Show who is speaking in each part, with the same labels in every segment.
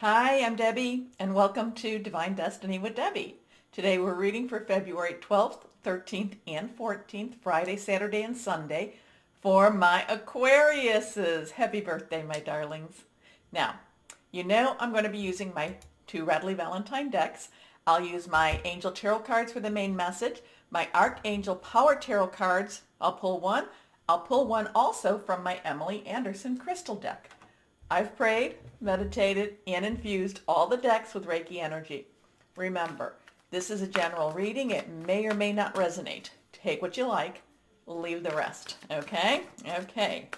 Speaker 1: Hi, I'm Debbie, and welcome to Divine Destiny with Debbie. Today we're reading for February 12th, 13th, and 14th, Friday, Saturday, and Sunday for my Aquariuses. Happy birthday, my darlings. Now, you know I'm going to be using my two Radley Valentine decks. I'll use my Angel Tarot cards for the main message, my Archangel Power Tarot cards. I'll pull one. I'll pull one also from my Emily Anderson Crystal deck. I've prayed, meditated, and infused all the decks with Reiki energy. Remember, this is a general reading. It may or may not resonate. Take what you like, leave the rest. Okay? Okay.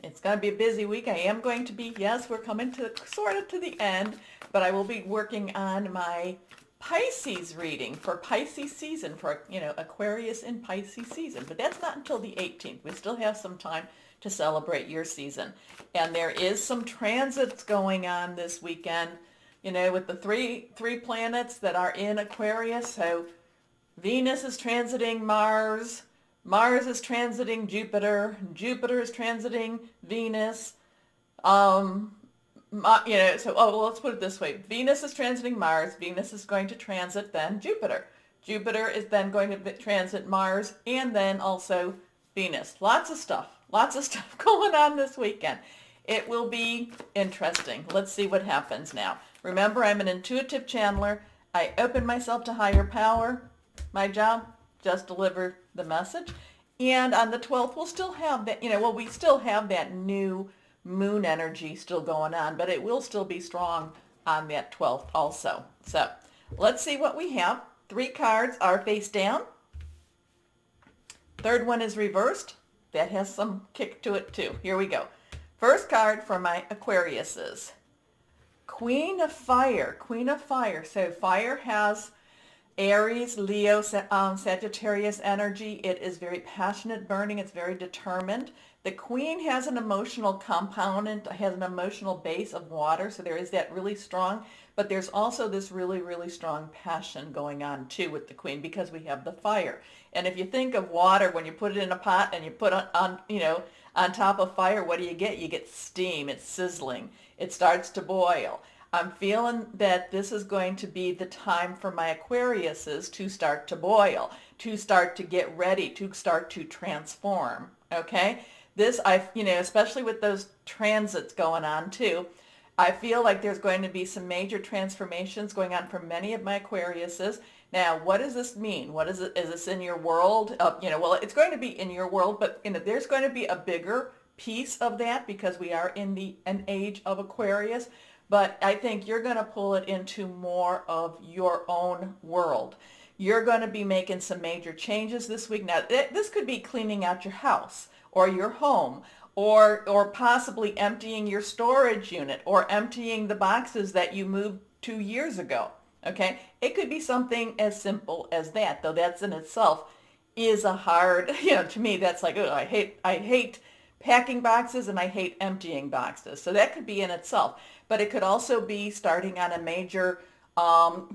Speaker 1: It's going to be a busy week. I am going to be, yes, we're coming to sort of to the end, but I will be working on my Pisces reading for Pisces season, for, Aquarius in Pisces season. But that's not until the 18th. We still have some time to celebrate your season. And there is some transits going on this weekend, with the three planets that are in Aquarius. So Venus is transiting Mars, Mars is transiting Jupiter, Jupiter is transiting Venus. Let's put it this way. Venus is transiting Mars. Venus is going to transit then Jupiter. Jupiter is then going to transit Mars and then also Venus. Lots of stuff going on this weekend. It will be interesting. Let's see what happens now. Remember, I'm an intuitive channeler. I open myself to higher power. My job, just deliver the message. And on the 12th, we'll still have that, we still have that new moon energy still going on, but it will still be strong on that 12th also. So let's see what we have. 3 cards are face down. Third one is reversed. That has some kick to it too. Here we go. First card for my Aquariuses. Queen of Fire. Queen of Fire. So fire has Aries, Leo, Sagittarius energy. It is very passionate, burning. It's very determined. The Queen has an emotional component, has an emotional base of water, so there is that really strong, but there's also this really, really strong passion going on too with the Queen because we have the fire. And if you think of water, when you put it in a pot and you put it on top of fire, what do you get? You get steam. It's sizzling. It starts to boil. I'm feeling that this is going to be the time for my Aquariuses to start to boil, to start to get ready, to start to transform. Okay? This, especially with those transits going on too, I feel like there's going to be some major transformations going on for many of my Aquariuses. Now, what does this mean? What is it? Is this in your world? It's going to be in your world, but there's going to be a bigger piece of that because we are in an age of Aquarius. But I think you're going to pull it into more of your own world. You're going to be making some major changes this week. Now, this could be cleaning out your house or your home or possibly emptying your storage unit or emptying the boxes that you moved 2 years ago. Okay? It could be something as simple as that, though that's in itself is a hard, to me, that's like, oh, I hate packing boxes and I hate emptying boxes. So that could be in itself. But it could also be starting on a major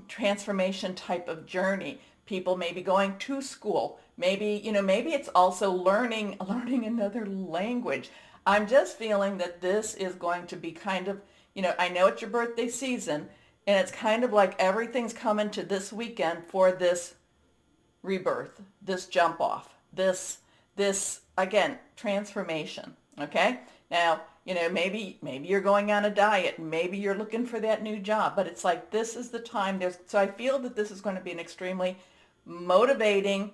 Speaker 1: transformation type of journey. People may be going to school. Maybe it's also learning another language. I'm just feeling that this is going to be kind of, I know it's your birthday season, and it's kind of like everything's coming to this weekend for this rebirth, this jump off, this again, transformation. Okay? Now, maybe you're going on a diet, maybe you're looking for that new job, but it's like this is the time. So I feel that this is going to be an extremely motivating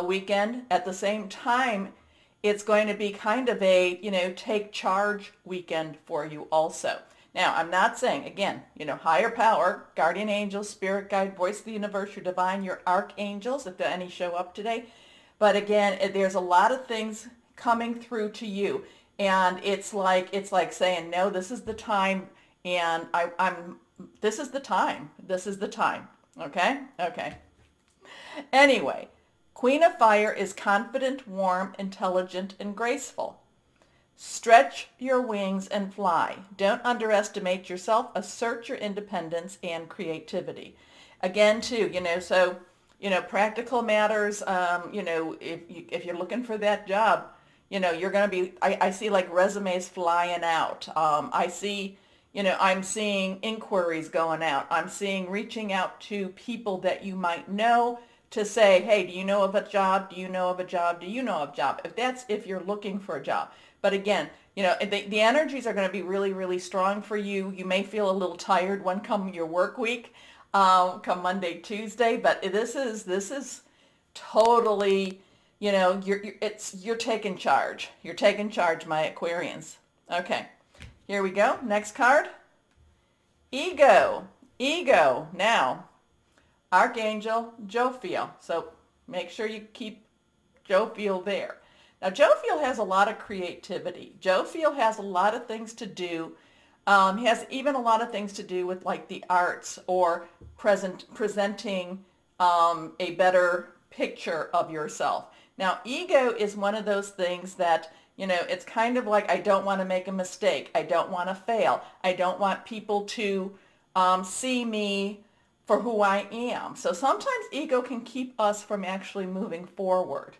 Speaker 1: weekend. At the same time, it's going to be kind of a, take charge weekend for you also. Now, I'm not saying, again, higher power, guardian angels, spirit guide, voice of the universe, your divine, your archangels, if any show up today. But again, there's a lot of things coming through to you. And it's like saying, no, this is the time. And this is the time. This is the time. Okay? Okay. Anyway, Queen of Fire is confident, warm, intelligent, and graceful. Stretch your wings and fly. Don't underestimate yourself. Assert your independence and creativity. Again, too, practical matters, if you're looking for that job, you're going to be, I see like resumes flying out. I see, I'm seeing inquiries going out. I'm seeing reaching out to people that you might know to say, hey, do you know of a job? Do you know of a job? Do you know of a job? If you're looking for a job. But again, the energies are going to be really, really strong for you. You may feel a little tired when come your work week, come Monday, Tuesday, but this is totally, you're taking charge. You're taking charge, my Aquarians. Okay, here we go. Next card. Ego. Ego. Now, Archangel Jophiel. So make sure you keep Jophiel there. Now, Jophiel has a lot of creativity. Jophiel has a lot of things to do. He has even a lot of things to do with like the arts or presenting a better picture of yourself. Now, ego is one of those things that, it's kind of like, I don't want to make a mistake. I don't want to fail. I don't want people to see me for who I am. So sometimes ego can keep us from actually moving forward.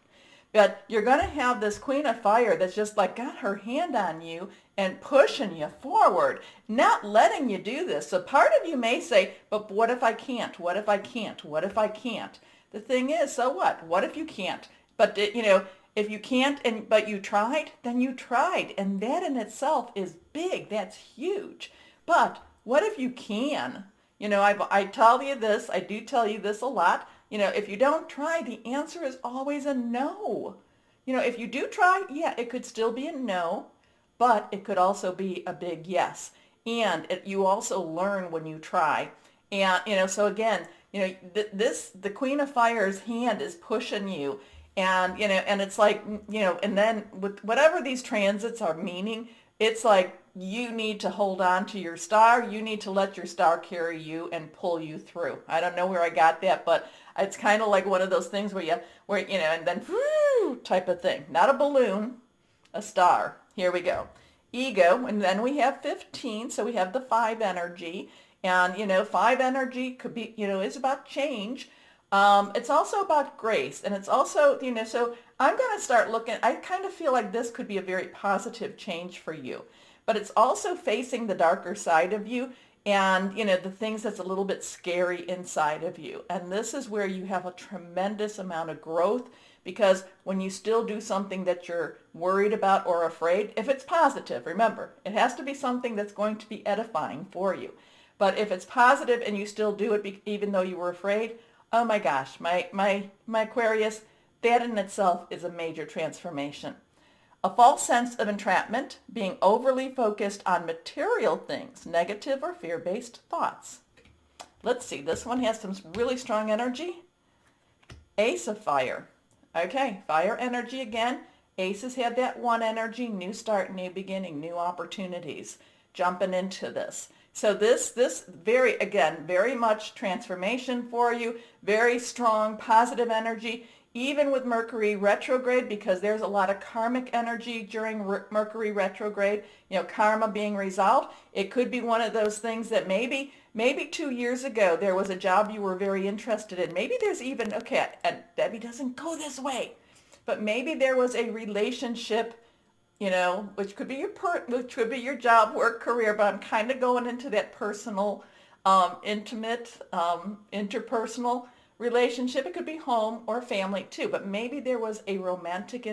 Speaker 1: But you're going to have this Queen of Fire that's just like got her hand on you and pushing you forward, not letting you do this. So part of you may say, but what if I can't? What if I can't? What if I can't? The thing is, so what? What if you can't? But, if you can't, but you tried, then you tried. And that in itself is big. That's huge. But what if you can? I tell you this, I do tell you this a lot. If you don't try, the answer is always a no. If you do try, yeah, it could still be a no, but it could also be a big yes. And you also learn when you try. And, so again, the Queen of Fire's hand is pushing you. And, and it's like, and then with whatever these transits are meaning, it's like you need to hold on to your star. You need to let your star carry you and pull you through. I don't know where I got that, but it's kind of like one of those things where and then whoo, type of thing. Not a balloon, a star. Here we go. Ego, and then we have 15, so we have the 5 energy. And, 5 energy could be, is about change. It's also about grace, and it's also, so I'm going to start looking, I kind of feel like this could be a very positive change for you, but it's also facing the darker side of you and, the things that's a little bit scary inside of you. And this is where you have a tremendous amount of growth, because when you still do something that you're worried about or afraid, if it's positive, remember, it has to be something that's going to be edifying for you. But if it's positive and you still do it even though you were afraid, oh my gosh, my Aquarius, that in itself is a major transformation. A false sense of entrapment, being overly focused on material things, negative or fear-based thoughts. Let's see, this one has some really strong energy. Ace of Fire. Okay, fire energy again. Aces had that 1 energy, new start, new beginning, new opportunities, jumping into this. So this very much transformation for you, very strong positive energy, even with Mercury retrograde, because there's a lot of karmic energy during Mercury retrograde, karma being resolved. It could be one of those things that maybe 2 years ago there was a job you were very interested in. Maybe there's even, okay, and Debbie doesn't go this way, but maybe there was a relationship, which could be your job, work, career, but I'm kind of going into that personal, intimate, interpersonal relationship. It could be home or family too, but maybe there was a romantic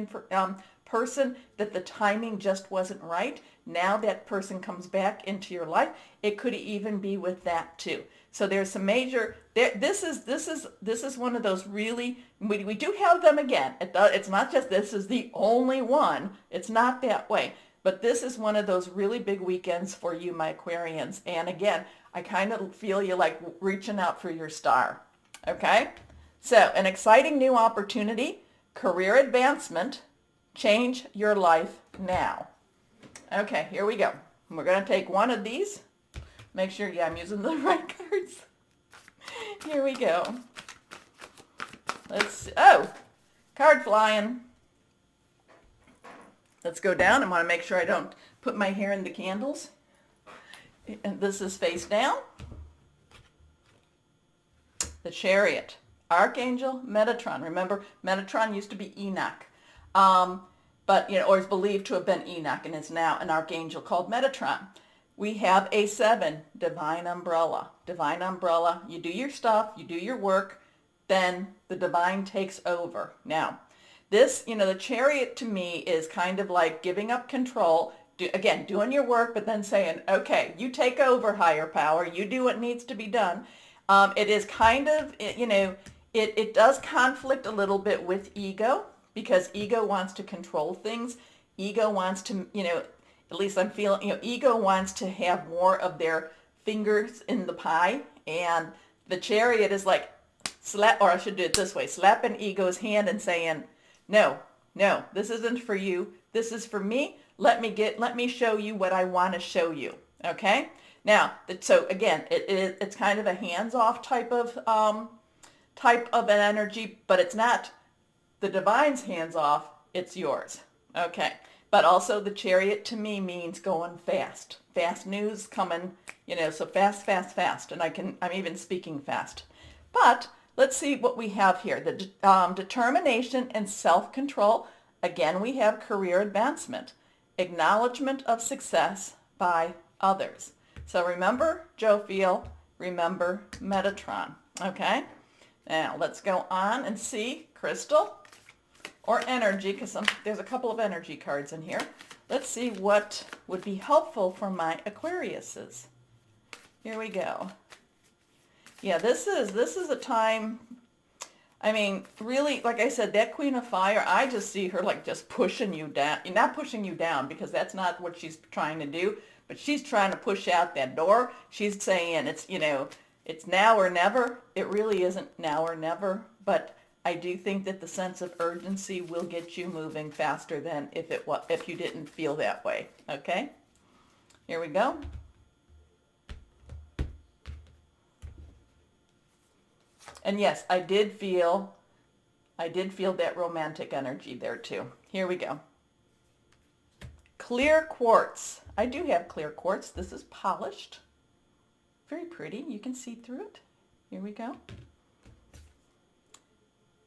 Speaker 1: person that the timing just wasn't right. Now that person comes back into your life. It could even be with that too. So there's some major, this is one of those really, we do have them again. It's not just this is the only one. It's not that way. But this is one of those really big weekends for you, my Aquarians. And again, I kind of feel you like reaching out for your star. Okay? So an exciting new opportunity, career advancement, change your life now. Okay, here we go. We're going to take one of these. Make sure, I'm using the right cards. Here we go. Let's see. Oh, card flying. Let's go down. I want to make sure I don't put my hair in the candles. And this is face down. The Chariot. Archangel Metatron. Remember, Metatron used to be Enoch. But, or is believed to have been Enoch, and is now an archangel called Metatron. we have a 7, divine umbrella. Divine umbrella, you do your stuff, you do your work, then the divine takes over. Now, this, the chariot to me is kind of like giving up control, again, doing your work, but then saying, okay, you take over, higher power, you do what needs to be done. It is kind of, it does conflict a little bit with ego, because ego wants to control things. Ego wants to, at least I'm feeling, ego wants to have more of their fingers in the pie. And the chariot is like, or I should do it this way, slapping ego's hand and saying, no, no, this isn't for you. This is for me. Let me show you what I want to show you. Okay? Now, so again, it's kind of a hands-off type of an energy, but it's not the divine's hands-off, it's yours. Okay? But also the chariot to me means going fast. Fast news coming, so fast, fast, fast. And I'm even speaking fast. But let's see what we have here. The determination and self-control. Again, we have career advancement. Acknowledgement of success by others. So remember Jophiel, remember Metatron. Okay? Now let's go on and see crystal or energy, because there's a couple of energy cards in here. Let's see what would be helpful for my Aquariuses. Here we go. Yeah, this is a time, really, like I said, that Queen of Fire, I just see her like just pushing you down. Not pushing you down, because that's not what she's trying to do, but she's trying to push out that door. She's saying it's now or never. It really isn't now or never, but I do think that the sense of urgency will get you moving faster than if you didn't feel that way. Okay? Here we go. And yes, I did feel that romantic energy there too. Here we go. Clear quartz. I do have clear quartz. This is polished. Very pretty. You can see through it. Here we go.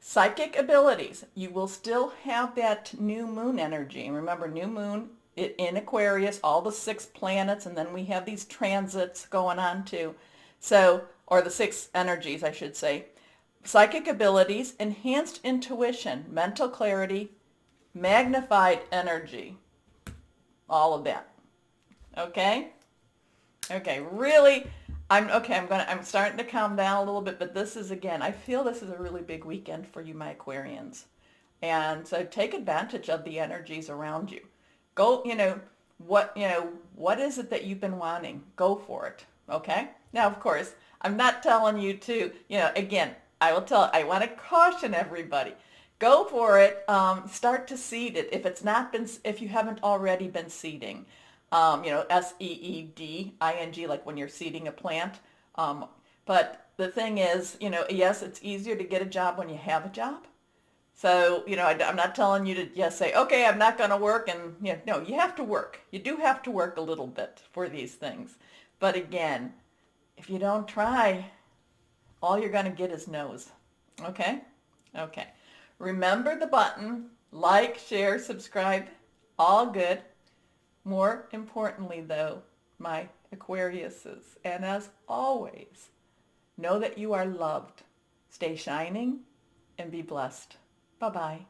Speaker 1: Psychic abilities. You will still have that new moon energy. Remember, new moon in Aquarius, all the 6 planets, and then we have these transits going on too. So, or the 6 energies, I should say. Psychic abilities, enhanced intuition, mental clarity, magnified energy. All of that. Okay? Okay, really, I'm starting to calm down a little bit, but this is, again, I feel this is a really big weekend for you, my Aquarians. And so take advantage of the energies around you. Go, what is it that you've been wanting? Go for it. Okay? Now, of course, I'm not telling you to, again, I want to caution everybody. Go for it. Start to seed it if you haven't already been seeding. SEEDING, like when you're seeding a plant. But the thing is, yes, it's easier to get a job when you have a job. So, I'm not telling you to just say, okay, I'm not going to work. And, no, you have to work. You do have to work a little bit for these things. But again, if you don't try, all you're going to get is no's. Okay? Okay. Remember the button, like, share, subscribe, all good. More importantly, though, my Aquariuses, and as always, know that you are loved. Stay shining and be blessed. Bye-bye.